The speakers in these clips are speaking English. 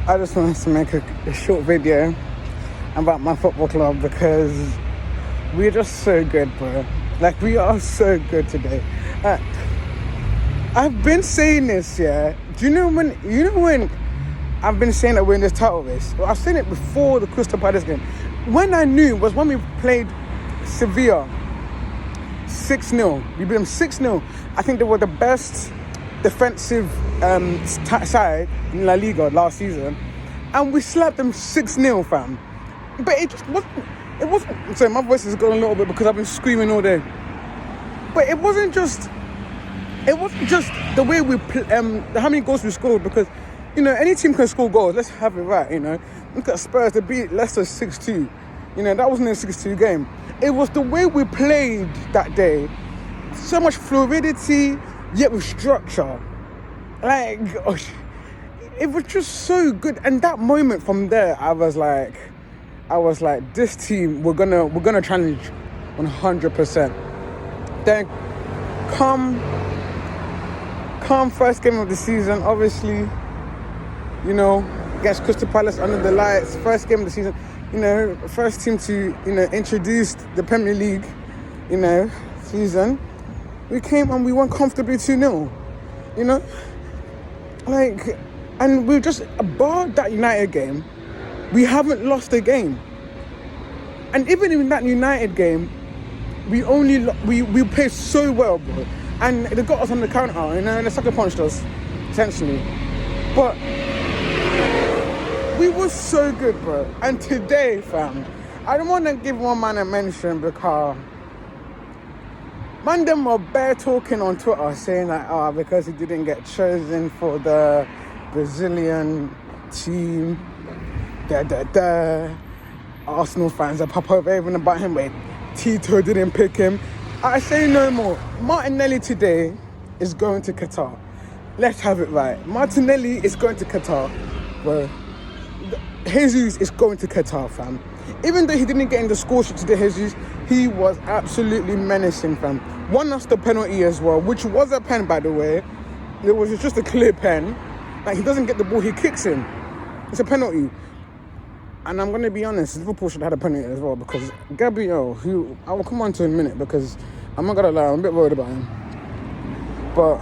I just wanted to make a short video about my football club because we're just so good, bro. Like, we are so good today. I've been saying this, yeah. Do you know when I've been saying that we're in this title race? Well, I've seen it before the Crystal Palace game. When I knew was when we played Sevilla 6-0. We beat them 6-0. I think they were the best defensive side in La Liga last season, and we slapped them 6-0, fam. But it just wasn't. Sorry, my voice is going a little bit because I've been screaming all day. But it wasn't just the way we how many goals we scored, because any team can score goals. Let's have it right. Look at Spurs, they beat Leicester 6-2. That wasn't a 6-2 game. It was the way we played that day. So much fluidity, yet with structure. Like, it was just so good. And that moment from there, I was like, this team, we're gonna challenge 100%. Then come first game of the season, obviously, against Crystal Palace under the lights. First game of the season, first team to introduce the Premier League, season. We came and we won comfortably 2-0. And we just, bar that United game, we haven't lost a game. And even in that United game, we played so well, bro. And they got us on the counter, and they sucker punched us, essentially. But we were so good, bro. And today, fam, I don't want to give one man a mention because man them were bare talking on Twitter saying like, because he didn't get chosen for the Brazilian team, Arsenal fans are pop over even about him, wait, Tito didn't pick him. I say no more. Martinelli today is going to Qatar. Let's have it right. Martinelli is going to Qatar, bro. Jesus is going to Qatar, fam. Even though he didn't get in the score sheet today, Jesus, he was absolutely menacing, fam. Won us the penalty as well, which was a pen, by the way. It was just a clear pen. Like, he doesn't get the ball, he kicks in. It's a penalty. And I'm going to be honest, Liverpool should have had a penalty as well, because Gabriel, who I will come on to in a minute, because I'm not going to lie, I'm a bit worried about him. But,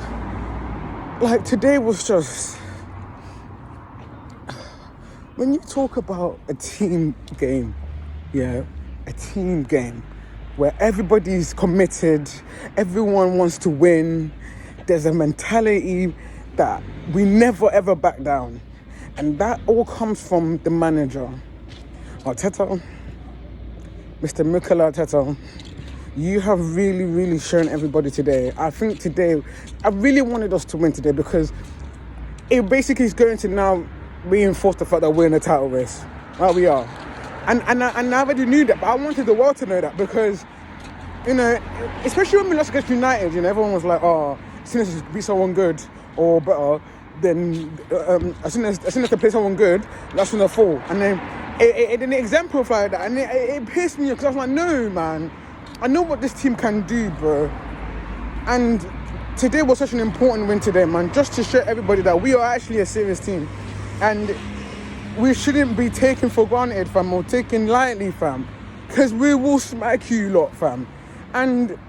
like, today was just... When you talk about a team game, a team game where everybody's committed, everyone wants to win, there's a mentality that we never ever back down. And that all comes from the manager, Arteta, Mr. Mikel Arteta. You have really, really shown everybody today. I think today, I really wanted us to win today because it basically is going to now reinforce the fact that we're in a title race. Right, we are. And I already knew that, but I wanted the world to know that because, especially when we lost against United, everyone was like, as soon as you beat someone good or better, then as soon as they play someone good, that's when they fall. And then it didn't exemplify that, and it pissed me off because I was like, no, man, I know what this team can do, bro. And today was such an important win today, man, just to show everybody that we are actually a serious team. And we shouldn't be taken for granted, fam, or taken lightly, fam. Because we will smack you lot, fam. And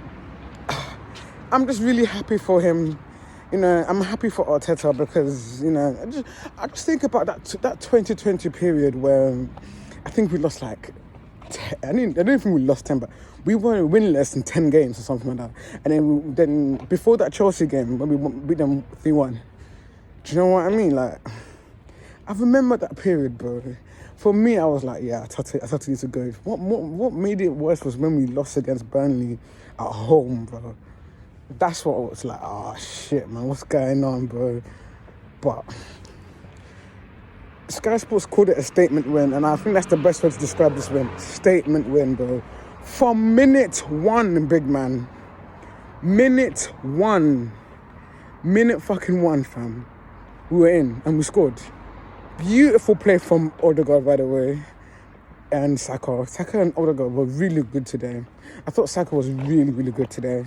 I'm just really happy for him. I'm happy for Arteta because, I just think about that 2020 period where I think we lost like 10, I don't think we lost 10, but we were winless in 10 games or something like that. And then before that Chelsea game, when we beat them 3-1, do you know what I mean? Like, I remember that period, bro. For me, I was like, Arteta needs to go. What made it worse was when we lost against Burnley at home, bro. That's what I was like, shit, man, what's going on, bro? But Sky Sports called it a statement win, and I think that's the best way to describe this win. Statement win, bro. From minute one, big man. Minute fucking one, fam. We were in, and we scored. Beautiful play from Odegaard, by the way, and Saka. Saka and Odegaard were really good today. I thought Saka was really, really good today.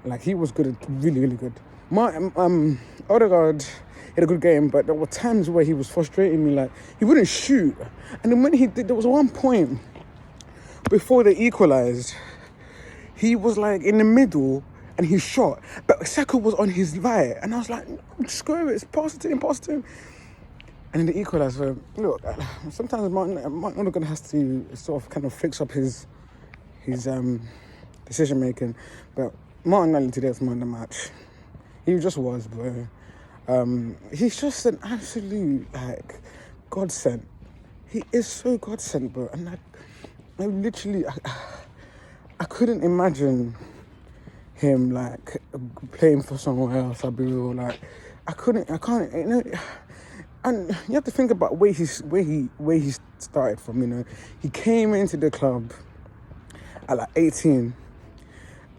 Like, he was good, really, really good. Odegaard, had a good game, but there were times where he was frustrating me. Like, he wouldn't shoot. And then when he did, there was one point before they equalised, he was like in the middle and he shot, but Seko was on his right, and I was like, screw it, it's pass it to him. And then the equaliser, look, sometimes Martin Odegaard has to sort of kind of fix up his decision making, but Martinelli today was man of the match. He just was, bro. He's just an absolute like godsend. He is so godsend, bro. And I literally, I couldn't imagine him like playing for somewhere else. I'll be real, like I can't, you know. And you have to think about where he started from. You know, he came into the club at like 18,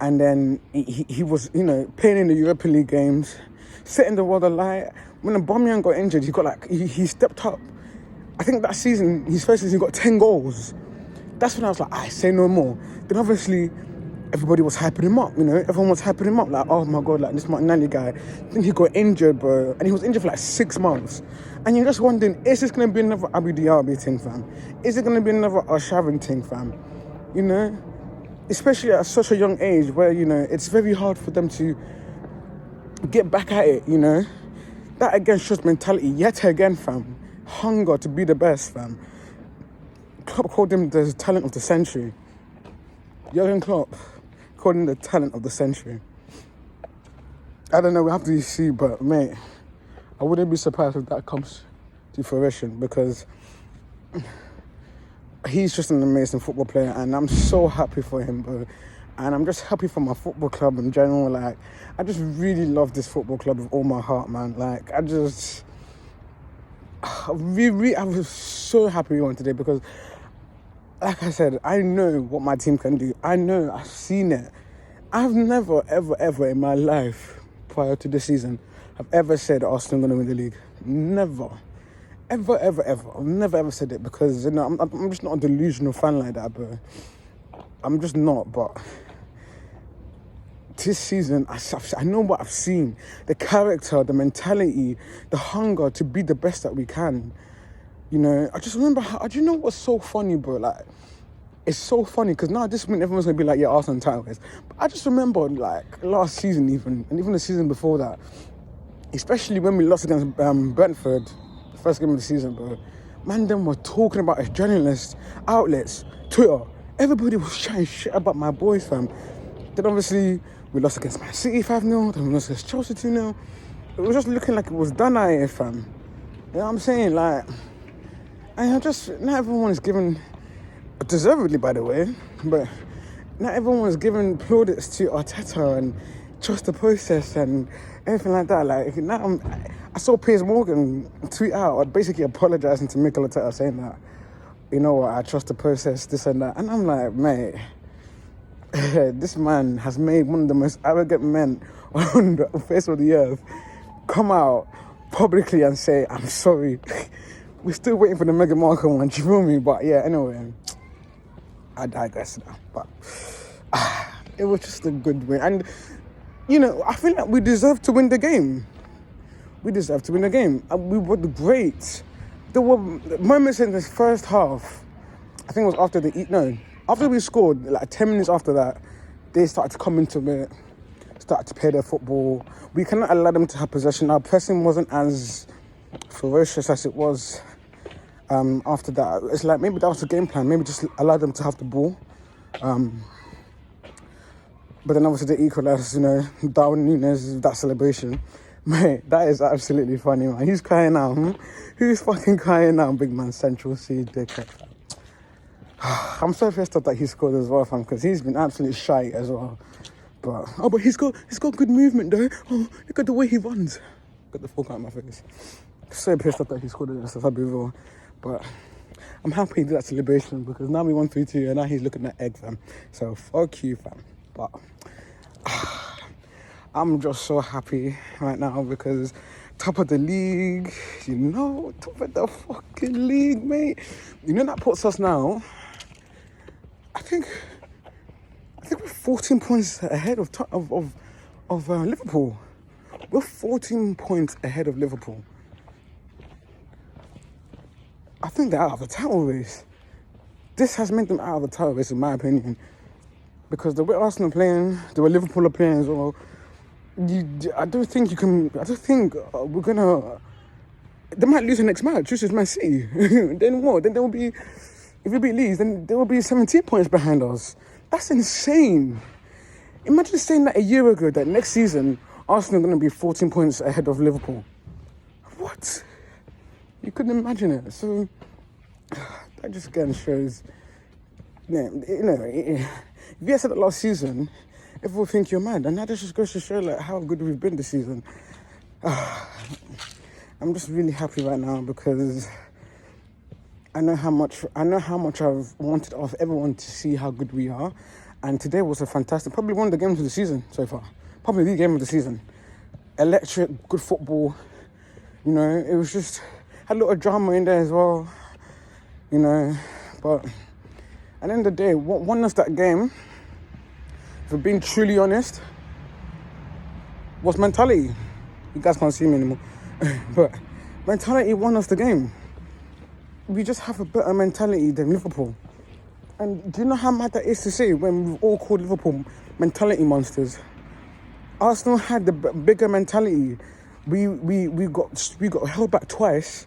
and then he was, you know, playing in the Europa League games, setting the world alight. When Aubameyang got injured, he stepped up. I think that season, his first season, he got 10 goals. That's when I was like, I say no more. Then obviously, everybody was hyping him up, you know. Everyone was hyping him up, like, oh my God, like this Martinelli guy. Then he got injured, bro. And he was injured for like 6 months. And you're just wondering, is this going to be another Abu Dhabi thing, fam? Is it going to be another Arshavin thing, fam? You know? Especially at such a young age where, you know, it's very hard for them to get back at it, you know? That again shows mentality yet again, fam. Hunger to be the best, fam. Klopp called him the talent of the century. Jurgen Klopp called him the talent of the century. I don't know, we have to see, but mate, I wouldn't be surprised if that comes to fruition, because he's just an amazing football player, and I'm so happy for him, bro. And I'm just happy for my football club in general. Like, I just really love this football club with all my heart, man. Like, I was so happy we won today, because like I said, I know what my team can do. I know, I've seen it. I've never, ever in my life prior to this season have ever said Arsenal are going to win the league. Never. Ever. I've never ever said it, because, you know, I'm just not a delusional fan like that, bro. I'm just not, but this season, I know what I've seen. The character, the mentality, the hunger to be the best that we can. You know, I just remember do you know what's so funny, bro? Like, it's so funny, because now this minute everyone's going to be like, yeah, Arsenal title is. But I just remember, like, last season even, and even the season before that, especially when we lost against Brentford, the first game of the season, bro. Man, them were talking about as journalists, outlets, Twitter. Everybody was chatting shit about my boys, fam. Then obviously, we lost against Man City 5-0, then we lost against Chelsea 2-0. It was just looking like it was done out here, fam. You know what I'm saying? Like, and not everyone is given, deservedly by the way, but not everyone is giving plaudits to Arteta and trust the process and everything like that. Like, now I saw Piers Morgan tweet out basically apologising to Mikel Arteta, saying that, you know what, I trust the process, this and that. And I'm like, mate, this man has made one of the most arrogant men on the face of the earth come out publicly and say, I'm sorry. We're still waiting for the Meghan Markle one, do you feel me? But yeah, anyway, I digress now. But it was just a good win. And, you know, I feel like we deserve to win the game. We deserve to win the game. And we were great. There were moments in this first half, I think it was after we scored, like 10 minutes after that, they started to come into it, started to play their football. We cannot allow them to have possession. Our pressing wasn't as ferocious as it was after that. It's like maybe that was the game plan. Maybe just allow them to have the ball. But then obviously they equalised, you know, Darwin Núñez, that celebration. Mate, that is absolutely funny, man. He's crying out. Who's fucking crying out, big man? Central C, dickhead. I'm so pissed off that he scored as well, fam, because he's been absolutely shite as well. But he's got good movement though. Oh, look at the way he runs. Got the fuck out of my face. So pissed off that he scored against the Fabio. But I'm happy he did that celebration, because now we won 3-2 and now he's looking at egg, fam. So fuck you, fam. But I'm just so happy right now, because top of the league, you know, top of the fucking league, mate. You know, that puts us now, I think we're 14 points ahead of Liverpool. We're 14 points ahead of Liverpool. I think they're out of the title race. This has made them out of the title race, in my opinion. Because the way Arsenal are playing, the way Liverpool are playing as well, I don't think we're going to... They might lose the next match, which is Man City. Then what? Then there will be... If we beat Leeds, then there will be 17 points behind us. That's insane. Imagine saying that a year ago, that next season, Arsenal are going to be 14 points ahead of Liverpool. What? You couldn't imagine it. So, that just again shows... if you had said that last season, everyone would think you're mad. And that just goes to show like how good we've been this season. I'm just really happy right now because I know how much I've wanted of everyone to see how good we are. And today was a fantastic, probably one of the games of the season so far. Probably the game of the season. Electric, good football. You know, it was just, had a lot of drama in there as well. You know, but at the end of the day, what won us that game, if we're being truly honest, was mentality. You guys can't see me anymore. But mentality won us the game. We just have a better mentality than Liverpool. And do you know how mad that is to say when we've all called Liverpool mentality monsters? Arsenal had the bigger mentality. We got held back twice.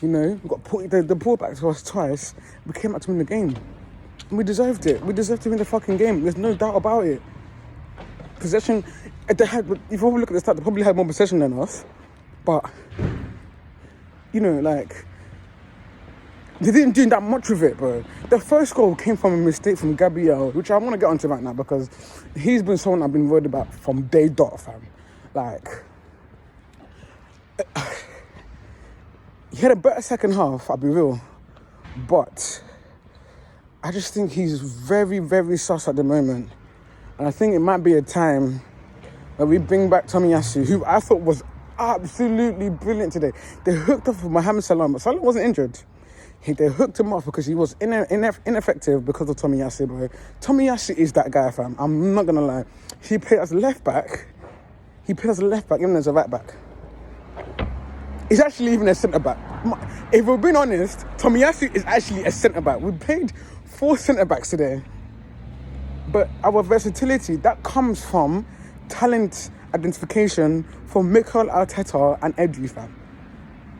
You know, we got the ball back to us twice. We came out to win the game. And we deserved it. We deserved to win the fucking game. There's no doubt about it. Possession, if you look at the stat, they probably had more possession than us. But, you know, like, they didn't do that much with it, bro. The first goal came from a mistake from Gabriel, which I want to get onto right now because he's been someone I've been worried about from day dot, fam. Like, he had a better second half, I'll be real. But I just think he's very, very sus at the moment. And I think it might be a time where we bring back Tomiyasu, who I thought was absolutely brilliant today. They hooked off with Mohamed Salah, but Salah wasn't injured. They hooked him off because he was ineffective because of Tomiyasu, bro. Tomiyasu is that guy, fam. I'm not going to lie. He played as a left back. Even as a right back. He's actually even a centre back. If we're being honest, Tomiyasu is actually a centre back. We played 4 centre backs today. But our versatility, that comes from talent identification from Mikel Arteta and Eddie, fam.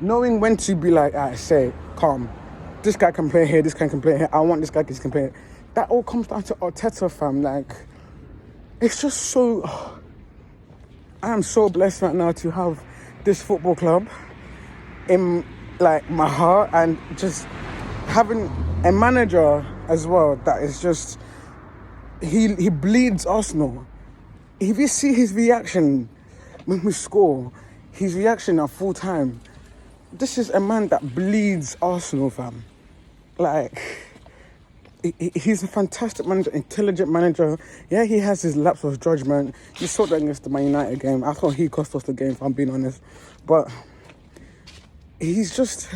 Knowing when to be like, say, calm. This guy can play here, this guy can play here. I want this guy to play here. That all comes down to Arteta, fam. Like, it's just so... I am so blessed right now to have this football club in, like, my heart, and just having a manager as well that is just... He bleeds Arsenal. If you see his reaction when we score, his reaction at full time, this is a man that bleeds Arsenal, fam. Like, he's a fantastic manager, intelligent manager. Yeah, he has his lapse of judgment. You saw that against the Man United game. I thought he cost us the game, if I'm being honest. But he's just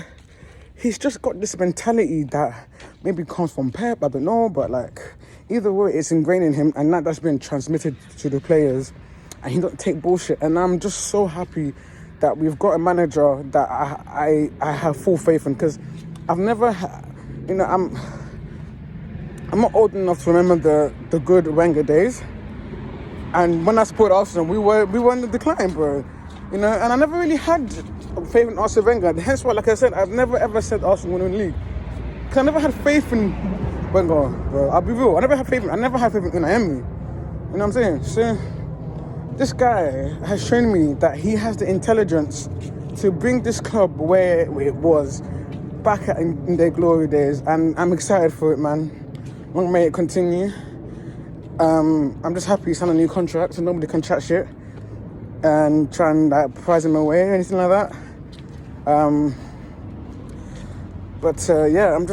got this mentality that maybe comes from Pep, I don't know, but like, either way, it's ingrained in him, and that's been transmitted to the players, and he don't take bullshit. And I'm just so happy that we've got a manager that I have full faith in, because I've never, I'm not old enough to remember the good Wenger days, and when I supported Arsenal, we were in the decline, bro. And I never really had faith in Arsene Wenger. Hence why, like I said, I've never ever said Arsenal will win the league, because I never had faith in Wenger, bro. I'll be real. I never had faith in Unai Emery. You know what I'm saying? So this guy has shown me that he has the intelligence to bring this club where it was back in their glory days, and I'm excited for it, man. Long may it continue. I'm just happy he signed a new contract, so nobody can chat shit and try and like prize him away or anything like that. Yeah, I'm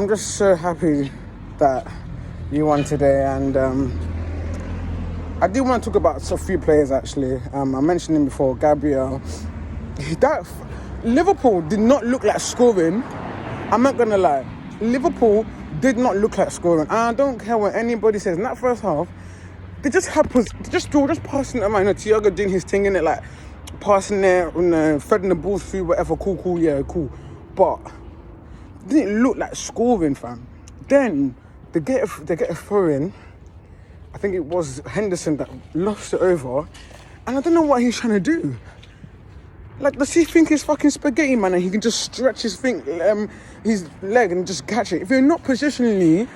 just so happy that you won today, and I do want to talk about a few players actually. I mentioned him before, Gabriel. Liverpool did not look like scoring. I'm not gonna lie. Liverpool did not look like scoring. And I don't care what anybody says. In that first half, they just passing it around. Thiago doing his thing in it, like passing it, threading the ball through, whatever, cool, yeah, cool. But it didn't look like scoring, fam. Then they get a throw in. I think it was Henderson that lost it over, and I don't know what he's trying to do. Like, does he think he's fucking spaghetti, man, and he can just stretch his leg and just catch it? If you're not positionally,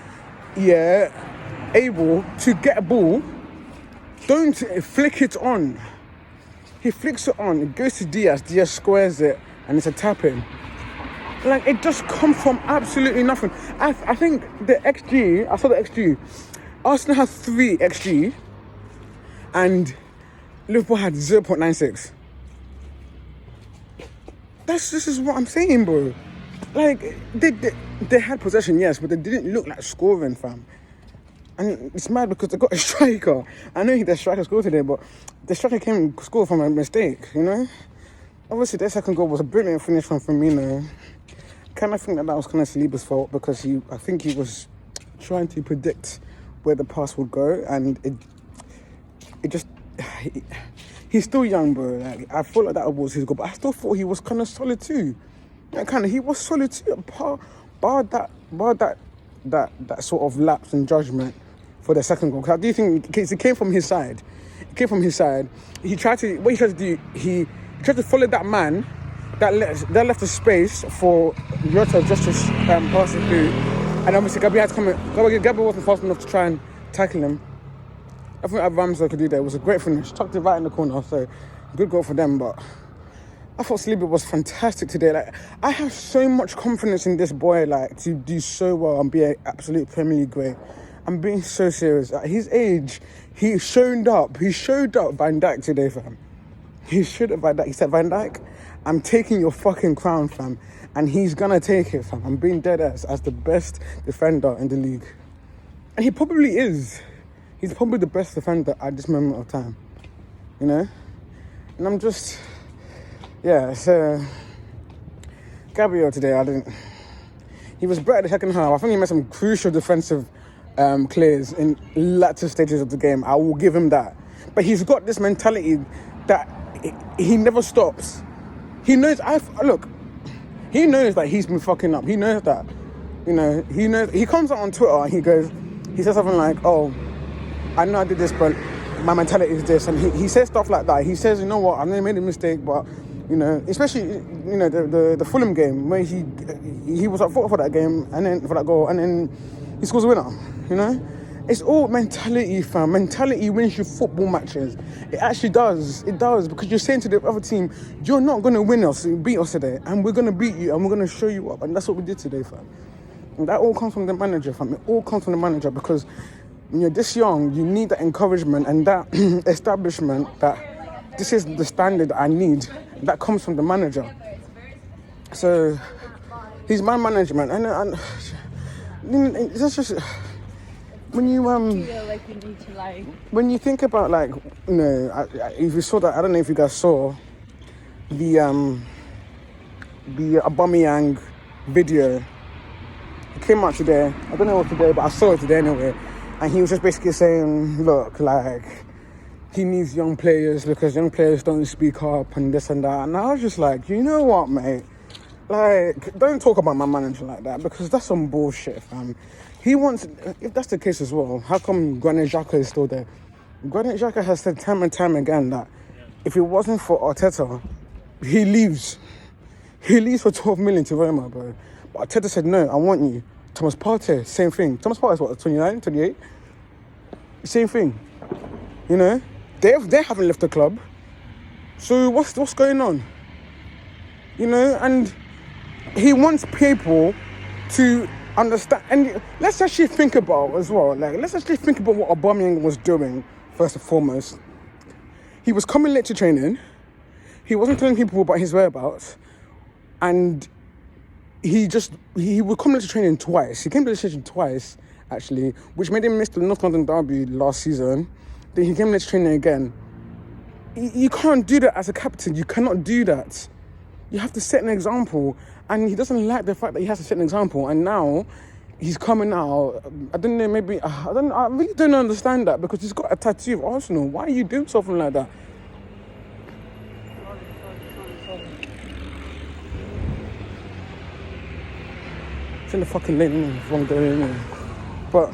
able to get a ball, don't flick it on. He flicks it on, it goes to Diaz squares it, and it's a tap-in. Like, it just comes from absolutely nothing. I think the XG, I saw the XG. Arsenal had 3 XG, and Liverpool had 0.96. This is what I'm saying, bro. Like, they had possession, yes, but they didn't look like scoring, fam. And it's mad because they got a striker. I know the striker scored today, but the striker came score from a mistake, you know? Obviously, their second goal was a brilliant finish from Firmino. Kind of think that was kind of Saliba's fault because I think he was trying to predict where the pass would go, and it just... He's still young, bro. Like, I felt like that was his goal, but I still thought he was kind of solid too. He was solid too. Bar that sort of lapse in judgment for the second goal. Because I do think it came from his side. He tried to do. He tried to follow that man that left a space for Jota just to pass it through. And obviously Gabriel had to come in. Gabriel wasn't fast enough to try and tackle him. I think Ramsey could do that. It was a great finish. Tucked it right in the corner. So, good goal for them. But I thought Saliba was fantastic today. Like, I have so much confidence in this boy, like, to do so well and be an absolute Premier League great. I'm being so serious. At his age, he showed up. He showed up Van Dijk today, fam. He showed up Van Dijk. He said, Van Dijk, I'm taking your fucking crown, fam. And he's gonna take it, fam. I'm being dead as the best defender in the league. And he probably is. He's probably the best defender at this moment of time, you know? And I'm just, so Gabriel today, he was better the second half. I think he made some crucial defensive clears in latter stages of the game. I will give him that. But he's got this mentality that he never stops. He knows, he knows that he's been fucking up. He knows that, he knows. He comes out on Twitter and he says something like, oh, I know I did this, but my mentality is this. And he says stuff like that. He says, you know what, I know I made a mistake, but, especially, the Fulham game where he was at fault for that game and then for that goal, and then he scores a winner, It's all mentality, fam. Mentality wins you football matches. It actually does. It does, because you're saying to the other team, you're not going to beat us today, and we're going to beat you, and we're going to show you up. And that's what we did today, fam. And that all comes from the manager, fam. It all comes from the manager, because when you're this young, you need that encouragement and that establishment that this is the standard I need. That comes from the manager. So, he's my management. And that's just... When you feel like you need to when you think about if you saw that, I don't know if you guys saw the Aubameyang video. It came out today. I don't know what today, but I saw it today anyway. And he was just basically saying, look, like, he needs young players because young players don't speak up and this and that. And I was just like, you know what, mate? Like, don't talk about my manager like that, because that's some bullshit, fam. He wants, if that's the case as well, how come Granit Xhaka is still there? Granit Xhaka has said time and time again that if it wasn't for Arteta, he leaves. He leaves for 12 million to Roma, bro. But Arteta said, no, I want you. Thomas Partey, same thing. Thomas Partey is what, 29, 28? Same thing. They haven't left the club. So what's going on? And he wants people to understand. And let's actually think about as well. Like, let's actually think about what Aubameyang was doing first and foremost. He was coming late to training. He wasn't telling people about his whereabouts, and he would come late to training twice. He came to the station twice, actually, which made him miss the North London derby last season. Then he came late to training again. You can't do that as a captain. You cannot do that. You have to set an example. And he doesn't like the fact that he has to set an example. And now he's coming out. I don't know, maybe... I really don't understand that, because he's got a tattoo of Arsenal. Why are you doing something like that? in the fucking lane, wrong day, but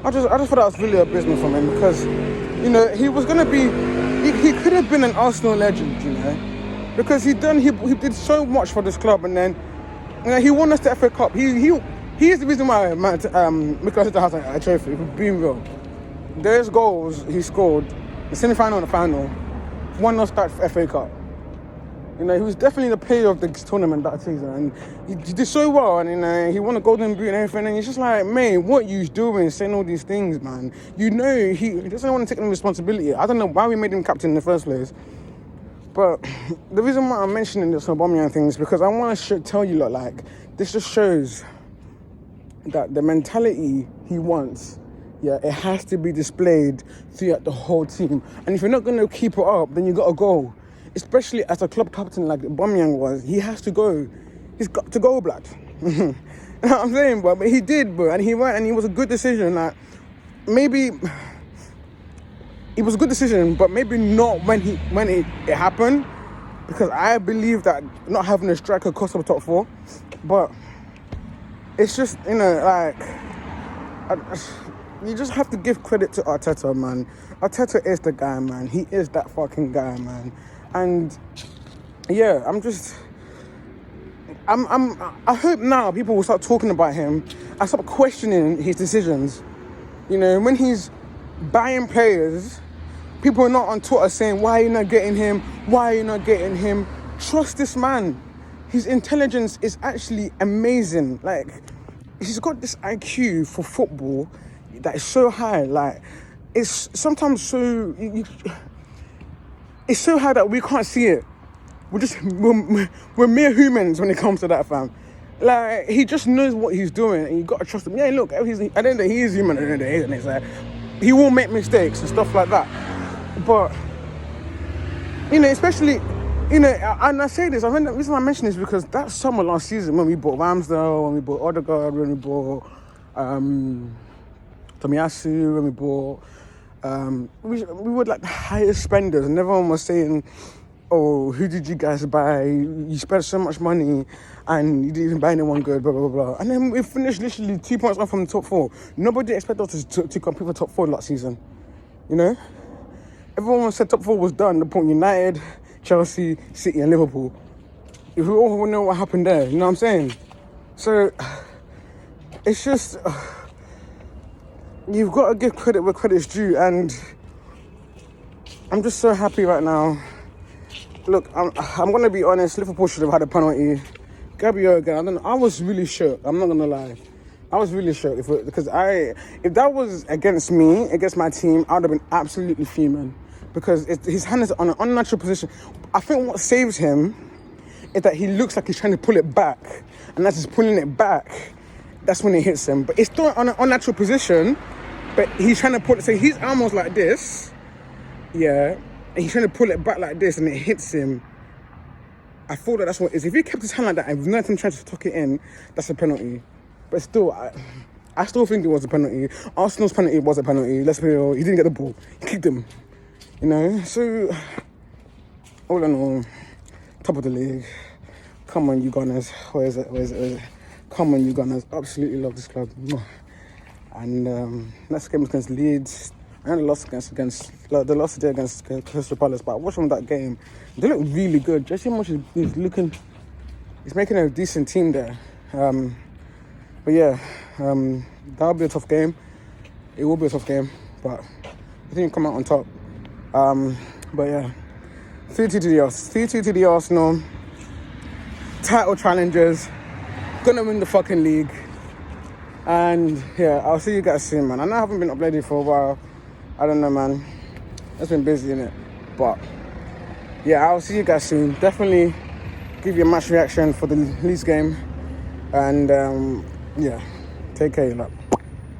I just thought that was really abysmal from him because, you know, he was gonna be, he could have been an Arsenal legend, you know, because he did so much for this club, and then, you know, he won us the FA Cup. He is the reason why Mikel Arteta has a trophy. Being real, there's goals he scored, the semi-final and the final, won us that FA Cup. You know, he was definitely the player of the tournament that season, and he did so well, and, you know, he won a golden boot and everything, and he's just like, man, what you doing, saying all these things, man? You know, he doesn't want to take any responsibility. I don't know why we made him captain in the first place, but the reason why I'm mentioning this Aubameyang thing is because I want to tell you, like, this just shows that the mentality he wants, yeah, it has to be displayed throughout the whole team, and if you're not going to keep it up, then you got to go. Especially as a club captain like Aubameyang was, he has to go. He's got to go, blood. You know what I'm saying, bro? But he did, bro, and he went, and it was a good decision. Like, maybe it was a good decision, but maybe not when it happened, because I believe that not having a striker cost him top 4. But it's just, you know, like, you just have to give credit to Arteta, man. Arteta is the guy, man. He is that fucking guy, man. And yeah, I hope now people will start talking about him and stop questioning his decisions. You know, when he's buying players, people are not on Twitter saying, why are you not getting him? Why are you not getting him? Trust this man. His intelligence is actually amazing. Like, he's got this IQ for football that is so high. Like, it's sometimes so... It's so high that we can't see it. We're mere humans when it comes to that, fam. Like, he just knows what he's doing, and you gotta trust him. Yeah, look, at the end of the day, he is human at the end of the day, and it's like, he will make mistakes and stuff like that. But, you know, especially, you know, and I say this, the reason I mention this is because that summer last season, when we bought Ramsdale, when we bought Odegaard, when we bought Tomiyasu, when we bought... we were like the highest spenders, and everyone was saying, oh, who did you guys buy? You spent so much money and you didn't even buy anyone good, blah, blah, blah, blah. And then we finished literally 2 points off from the top 4. Nobody expected us to compete for top 4 last season, you know? Everyone said top 4 was done. The point United, Chelsea, City and Liverpool. If we all know what happened there, you know what I'm saying? So, it's just... you've got to give credit where credit's due, and I'm just so happy right now. Look, I'm going to be honest, Liverpool should have had a penalty. Gabriel again, I was really shook, I'm not going to lie. I was really shook, because if that was against me, against my team, I would have been absolutely fuming, because his hand is on an unnatural position. I think what saves him is that he looks like he's trying to pull it back, and as he's pulling it back, that's when it hits him. But it's still on an unnatural position, but he's trying to pull it, so his arm was like this, yeah, and he's trying to pull it back like this, and it hits him. I thought that's what it is. If he kept his hand like that and with nothing trying to tuck it in, that's a penalty. But still, I still think it was a penalty. Arsenal's penalty was a penalty. Let's be real, he didn't get the ball. He kicked him, you know? So, all in all, top of the league. Come on, you Gunners. Where is it? Come on, you Gunners. Absolutely love this club. And next game is against Leeds. I know the loss today against Crystal Palace, but I watched them that game. They look really good. Jesse Marsh is making a decent team there. But yeah, that'll be a tough game. It will be a tough game, but I think we'll come out on top. But yeah, 3-2 to the Arsenal. Title challengers. Gonna win the fucking league. And yeah, I'll see you guys soon, man. I know I haven't been uploading for a while. I don't know, man. It's been busy, innit? But yeah, I'll see you guys soon. Definitely give you a match reaction for the Leeds game. And yeah, take care, you lot.